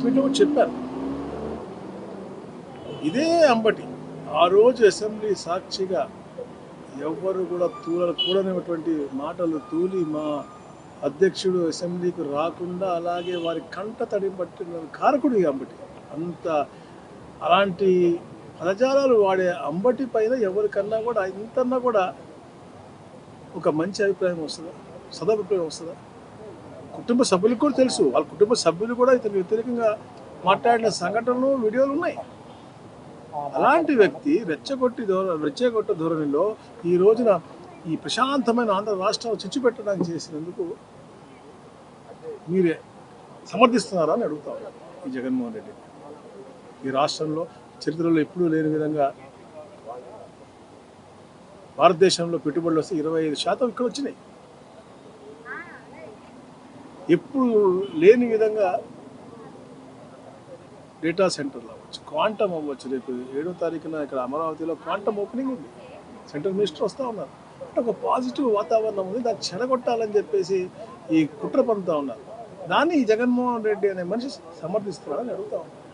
మీట్లో చెప్పారు. ఇదే అంబటి ఆ రోజు అసెంబ్లీ సాక్షిగా ఎవ్వరు కూడా కూడనటువంటి మాటలు తూలి మా అధ్యక్షుడు అసెంబ్లీకి రాకుండా అలాగే వారి కంట తడి పట్టిన కారకుడు ఈ అంబటి. అంత అలాంటి పదజాలాలు వాడే అంబటి పైన ఎవరికన్నా కూడా ఇంతన్నా కూడా ఒక మంచి అభిప్రాయం వస్తుందా, సదభిప్రాయం వస్తుందా? కుటుంబ సభ్యులకు కూడా తెలుసు, వాళ్ళ కుటుంబ సభ్యులు కూడా ఇతను వ్యతిరేకంగా మాట్లాడిన సంఘటనలు వీడియోలు ఉన్నాయి. అలాంటి వ్యక్తి రెచ్చగొట్టే ధోరణిలో ఈ రోజున ఈ ప్రశాంతమైన ఆంధ్ర రాష్ట్రం చిచ్చు పెట్టడానికి చేసినందుకు మీరే సమర్థిస్తున్నారా అని అడుగుతాం. ఈ జగన్మోహన్ రెడ్డి ఈ రాష్ట్రంలో చరిత్రలో ఎప్పుడూ లేని విధంగా భారతదేశంలో పెట్టుబడులు వస్తే 25% ఇక్కడ వచ్చినాయి. ఎప్పుడు లేని విధంగా డేటా సెంటర్లు అవ్వచ్చు, క్వాంటమ్ అవ్వచ్చు. రేపు 7వ తారీఖున ఇక్కడ అమరావతిలో క్వాంటమ్ ఓపెనింగ్ ఉంది. సెంట్రల్ మినిస్టర్ వస్తూ ఉన్నారు. అంటే ఒక పాజిటివ్ వాతావరణం ఉంది. దాన్ని చెడగొట్టాలని చెప్పేసి ఈ కుట్ర పంపుతా ఉన్నారు. దాన్ని ఈ జగన్మోహన్ రెడ్డి అనే మనిషి సమర్థిస్తున్నారని అడుగుతా ఉన్నారు.